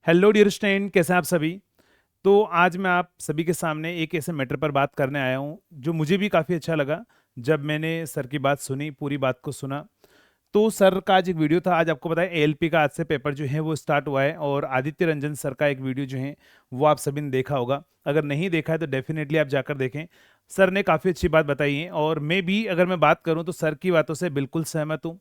Hello dear student, कैसे हैं आप सभी। तो आज मैं आप सभी के सामने एक ऐसे मैटर पर बात करने आया हूं जो मुझे भी काफ़ी अच्छा लगा जब मैंने सर की बात सुनी, पूरी बात को सुना। तो सर का आज एक वीडियो था। आज आपको पता है एएलपी का आज से पेपर जो है वो स्टार्ट हुआ है, और आदित्य रंजन सर का एक वीडियो जो है वो आप सभी ने देखा होगा। अगर नहीं देखा है तो डेफिनेटली आप जाकर देखें। सर ने काफ़ी अच्छी बात बताई है, और मैं भी अगर मैं बात करूं तो सर की बातों से बिल्कुल सहमत हूं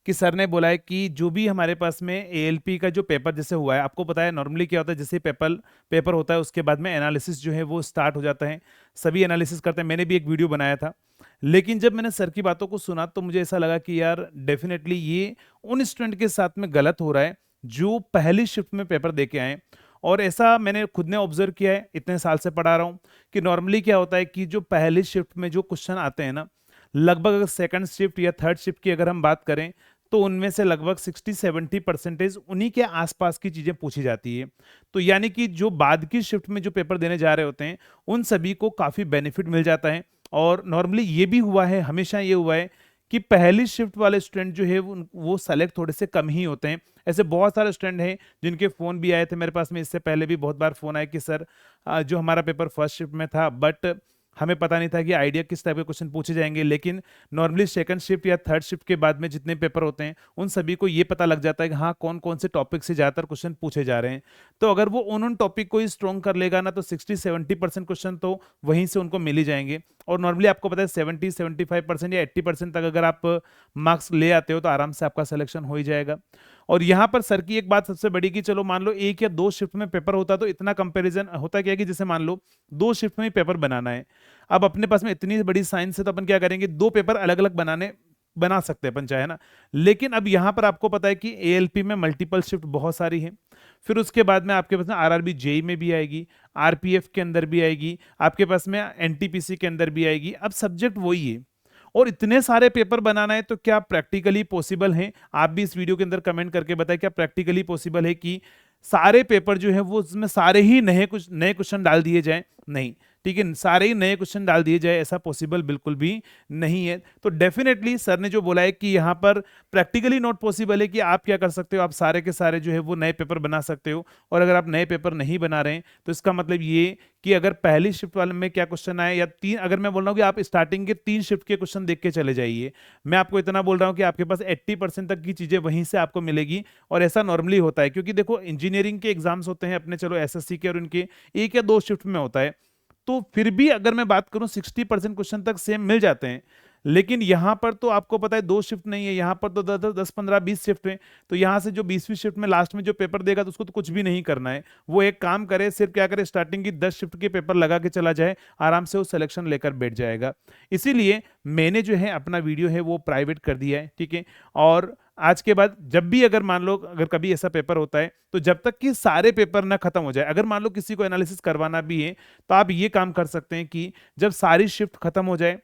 कि सर ने बोला है कि जो भी हमारे पास में एएलपी का जो पेपर जैसे हुआ है, आपको पता है नॉर्मली क्या होता है, जैसे पेपर पेपर होता है उसके बाद में एनालिसिस जो है वो स्टार्ट हो जाता है। सभी एनालिसिस करते हैं, मैंने भी एक वीडियो बनाया था। लेकिन जब मैंने सर की बातों को सुना तो मुझे ऐसा लगा कि यार डेफिनेटली ये उन स्टूडेंट के साथ में गलत हो रहा है जो पहली शिफ्ट में पेपर दे के आए। और ऐसा मैंने खुद ने ऑब्जर्व किया है, इतने साल से पढ़ा रहा हूँ, कि नॉर्मली क्या होता है कि जो पहली शिफ्ट में जो क्वेश्चन आते हैं ना, लगभग अगर सेकंड शिफ्ट या थर्ड शिफ्ट की अगर हम बात करें तो उनमें से लगभग 60-70% उन्हीं के आसपास की चीजें पूछी जाती है। तो यानी कि जो बाद की शिफ्ट में जो पेपर देने जा रहे होते हैं उन सभी को काफी बेनिफिट मिल जाता है। और नॉर्मली ये भी हुआ है, हमेशा ये हुआ है कि पहली शिफ्ट वाले स्टूडेंट जो है वो सेलेक्ट थोड़े से कम ही होते हैं। ऐसे बहुत सारे स्टूडेंट हैं जिनके फ़ोन भी आए थे मेरे पास में, इससे पहले भी बहुत बार फ़ोन आया कि सर जो हमारा पेपर फर्स्ट शिफ्ट में था, बट हमें पता नहीं था कि आइडिया किस टाइप के क्वेश्चन पूछे जाएंगे। लेकिन नॉर्मली सेकंड शिफ्ट या थर्ड शिफ्ट के बाद में जितने पेपर होते हैं उन सभी को ये पता लग जाता है कि हाँ कौन कौन से टॉपिक से ज़्यादातर क्वेश्चन पूछे जा रहे हैं। तो अगर वो उन टॉपिक को ही स्ट्रॉन्ग कर लेगा ना, तो 60-70% क्वेश्चन तो वहीं से उनको मिल ही जाएंगे। और नॉर्मली आपको पता है 70-75% या 80% तक अगर आप मार्क्स ले आते हो तो आराम से आपका सिलेक्शन हो ही जाएगा। और यहाँ पर सर की एक बात सबसे बड़ी कि चलो मान लो एक या दो शिफ्ट में पेपर होता तो इतना कंपैरिजन होता क्या कि जैसे मान लो दो शिफ्ट में ही पेपर बनाना है। अब अपने पास में इतनी बड़ी साइंस है तो अपन क्या करेंगे, दो पेपर अलग अलग बना सकते हैं अपन चाहे ना। लेकिन अब यहाँ पर आपको पता है कि एएलपी में मल्टीपल शिफ्ट बहुत सारी है। फिर उसके बाद में आपके पास में आरआरबी जेई में भी आएगी, आरपीएफ के अंदर भी आएगी, आपके पास में एनटीपीसी के अंदर भी आएगी। अब सब्जेक्ट वही है और इतने सारे पेपर बनाना है, तो क्या प्रैक्टिकली पॉसिबल है? आप भी इस वीडियो के अंदर कमेंट करके बताएं, क्या प्रैक्टिकली पॉसिबल है कि सारे पेपर जो है वो उसमें सारे ही नए क्वेश्चन डाल दिए जाएं? नहीं, ठीक है, सारे ही नए क्वेश्चन डाल दिए जाए ऐसा पॉसिबल बिल्कुल भी नहीं है। तो डेफिनेटली सर ने जो बोला है कि यहाँ पर प्रैक्टिकली नॉट पॉसिबल है कि आप क्या कर सकते हो, आप सारे के सारे जो है वो नए पेपर बना सकते हो। और अगर आप नए पेपर नहीं बना रहे हैं तो इसका मतलब ये कि अगर पहली शिफ्ट वाले में क्या क्वेश्चन आए या तीन, अगर मैं बोल रहा हूँ कि आप स्टार्टिंग के तीन शिफ्ट के क्वेश्चन देख के चले जाइए, मैं आपको इतना बोल रहा हूँ कि आपके पास 80% तक की चीजें वहीं से आपको मिलेगी। और ऐसा नॉर्मली होता है क्योंकि देखो इंजीनियरिंग के एग्जाम्स होते हैं अपने, चलो एसएससी के, और उनके एक या दो शिफ्ट में होता है। तो फिर भी अगर मैं बात करूं 60% क्वेश्चन तक सेम मिल जाते हैं। लेकिन यहां पर तो आपको पता है दो शिफ्ट नहीं है, यहां पर तो 10-15-20 शिफ्ट है। तो यहां से जो 20वीं शिफ्ट में लास्ट में जो पेपर देगा तो उसको तो कुछ भी नहीं करना है। वो एक काम करे, सिर्फ क्या करे, स्टार्टिंग की 10 शिफ्ट के पेपर लगा के चला जाए, आराम से वो सिलेक्शन लेकर बैठ जाएगा। इसीलिए मैंने जो है अपना वीडियो है वो प्राइवेट कर दिया है, ठीक है। और आज के बाद जब भी अगर मान लो अगर कभी ऐसा पेपर होता है तो जब तक कि सारे पेपर ना खत्म हो जाए, अगर मान लो किसी को एनालिसिस करवाना भी है तो आप ये काम कर सकते हैं कि जब सारी शिफ्ट खत्म हो जाए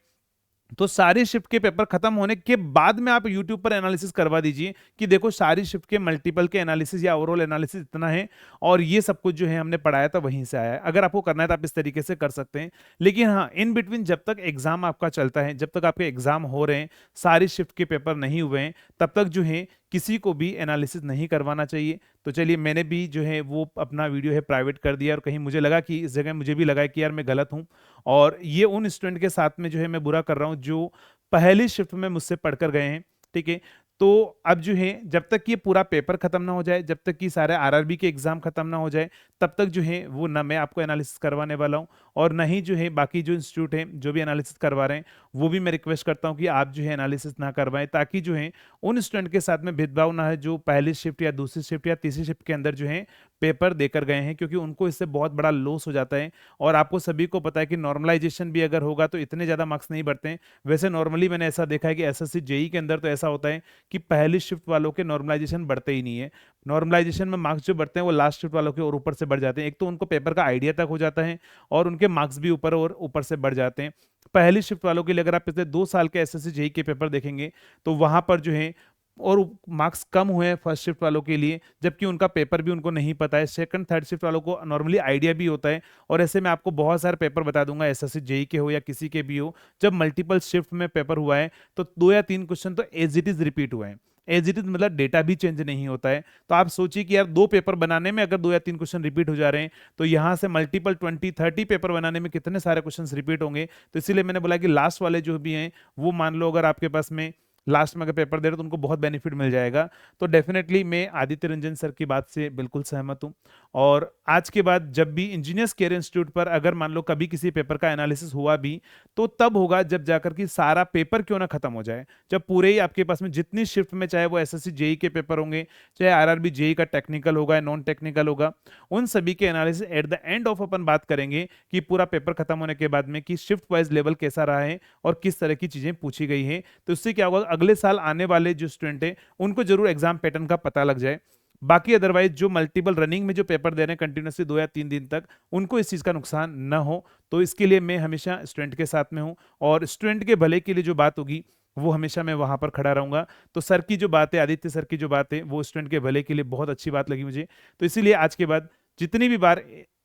तो सारी शिफ्ट के पेपर खत्म होने के बाद में आप यूट्यूब पर एनालिसिस करवा दीजिए कि देखो सारी शिफ्ट के मल्टीपल के एनालिसिस या ओवरऑल एनालिसिस इतना है, और ये सब कुछ जो है हमने पढ़ाया था वहीं से आया है। अगर आपको करना है तो आप इस तरीके से कर सकते हैं। लेकिन हाँ, इन बिटवीन जब तक एग्जाम आपका चलता है, जब तक आपके एग्जाम हो रहे हैं, सारी शिफ्ट के पेपर नहीं हुए हैं, तब तक जो है किसी को भी एनालिसिस नहीं करवाना चाहिए। तो चलिए, मैंने भी जो है वो अपना वीडियो है प्राइवेट कर दिया, और कहीं मुझे लगा कि इस जगह मुझे भी लगा कि यार मैं गलत हूँ, और ये उन स्टूडेंट के साथ में जो है मैं बुरा कर रहा हूँ जो पहली शिफ्ट में मुझसे पढ़कर गए हैं, ठीक है। तो अब जो है जब तक ये पूरा पेपर खत्म ना हो जाए, जब तक कि सारे आरआरबी के एग्जाम खत्म ना हो जाए, तब तक जो है वो ना मैं आपको एनालिसिस करवाने वाला हूँ, और ना ही जो है बाकी जो इंस्टीट्यूट है जो भी एनालिसिस करवा रहे हैं वो भी मैं रिक्वेस्ट करता हूँ कि आप जो है एनालिसिस ना करवाएं, ताकि जो है उन स्टूडेंट के साथ में भेदभाव ना है जो पहली शिफ्ट या दूसरी शिफ्ट या तीसरी शिफ्ट के अंदर जो है पेपर देकर गए हैं, क्योंकि उनको इससे बहुत बड़ा लॉस हो जाता है। और आपको सभी को पता है कि नॉर्मलाइजेशन भी अगर होगा तो इतने ज़्यादा मार्क्स नहीं बढ़ते हैं। वैसे नॉर्मली मैंने ऐसा देखा है कि एसएससी जेई के अंदर तो ऐसा होता है कि पहली शिफ्ट वालों के नॉर्मलाइजेशन बढ़ते ही नहीं है। नॉर्मलाइजेशन में मार्क्स जो बढ़ते हैं वो लास्ट शिफ्ट वालों के और ऊपर से बढ़ जाते हैं। एक तो उनको पेपर का आइडिया तक हो जाता है, और उनके मार्क्स भी ऊपर और ऊपर से बढ़ जाते हैं। पहली शिफ्ट वालों के लिए अगर आप पिछले 2 साल के एसएससी जेई के पेपर देखेंगे तो वहां पर जो है और मार्क्स कम हुए हैं फर्स्ट शिफ्ट वालों के लिए, जबकि उनका पेपर भी उनको नहीं पता है। सेकंड थर्ड शिफ्ट वालों को नॉर्मली आइडिया भी होता है। और ऐसे में आपको बहुत सारे पेपर बता दूंगा, एसएससी जेई के हो या किसी के भी हो, जब मल्टीपल शिफ्ट में पेपर हुआ है तो 2 या 3 क्वेश्चन तो एज इट इज रिपीट हुए हैं। एज इट इज, मतलब डेटा भी चेंज नहीं होता है। तो आप सोचिए कि यार 2 पेपर बनाने में अगर 2 या 3 क्वेश्चन रिपीट हो जा रहे हैं, तो यहाँ से मल्टीपल 20-30 पेपर बनाने में कितने सारे क्वेश्चन रिपीट होंगे। तो इसीलिए मैंने बोला कि लास्ट वाले जो भी हैं वो मान लो अगर आपके पास में लास्ट में अगर पेपर दे रहे हो तो उनको बहुत बेनिफिट मिल जाएगा। तो डेफिनेटली मैं आदित्य रंजन सर की बात से बिल्कुल सहमत हूँ। और आज के बाद जब भी इंजीनियर्स केयर इंस्टीट्यूट पर अगर मान लो कभी किसी पेपर का एनालिसिस हुआ भी, तो तब होगा जब जाकर कि सारा पेपर क्यों ना खत्म हो जाए, जब पूरे ही आपके पास में जितनी शिफ्ट में, चाहे वो एसएससी जेई के पेपर होंगे, चाहे आरआरबी जेई का टेक्निकल होगा या नॉन टेक्निकल होगा, उन सभी के analysis at the end of अपन बात करेंगे कि पूरा पेपर खत्म होने के बाद में कि शिफ्ट वाइज लेवल कैसा रहा है और किस तरह की चीजें पूछी गई हैं। तो इससे क्या होगा, अगले साल आने वाले जो स्टूडेंट हैं उनको जरूर एग्जाम पैटर्न का पता लग जाए। बाकी अदरवाइज जो मल्टीपल रनिंग में जो पेपर दे रहे हैं कंटिन्यूसली 2 या 3 दिन तक, उनको इस चीज का नुकसान ना हो। तो इसके लिए मैं हमेशा स्टूडेंट के साथ में हूँ, और स्टूडेंट के भले के लिए जो बात होगी वो हमेशा मैं वहां पर खड़ा रहूंगा। तो सर की जो बात है, आदित्य सर की जो बात है, वो स्टूडेंट के भले के लिए बहुत अच्छी बात लगी मुझे। तो इसीलिए आज के बाद जितनी भी बार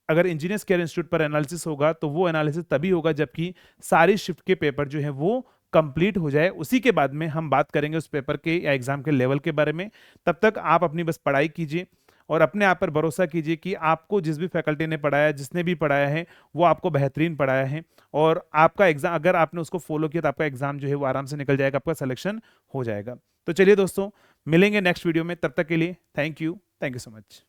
अगर इंजीनियर्स केयर इंस्टीट्यूट पर एनालिसिस होगा, तो वो एनालिसिस तभी होगा जबकि सारी शिफ्ट के पेपर जो है वो कंप्लीट हो जाए। उसी के बाद में हम बात करेंगे उस पेपर के या एग्जाम के लेवल के बारे में। तब तक आप अपनी बस पढ़ाई कीजिए और अपने आप पर भरोसा कीजिए कि आपको जिस भी फैकल्टी ने पढ़ाया, जिसने भी पढ़ाया है, वो आपको बेहतरीन पढ़ाया है। और आपका एग्जाम अगर आपने उसको फॉलो किया तो आपका एग्जाम जो है वो आराम से निकल जाएगा, आपका सिलेक्शन हो जाएगा। तो चलिए दोस्तों, मिलेंगे नेक्स्ट वीडियो में। तब तक के लिए थैंक यू सो मच।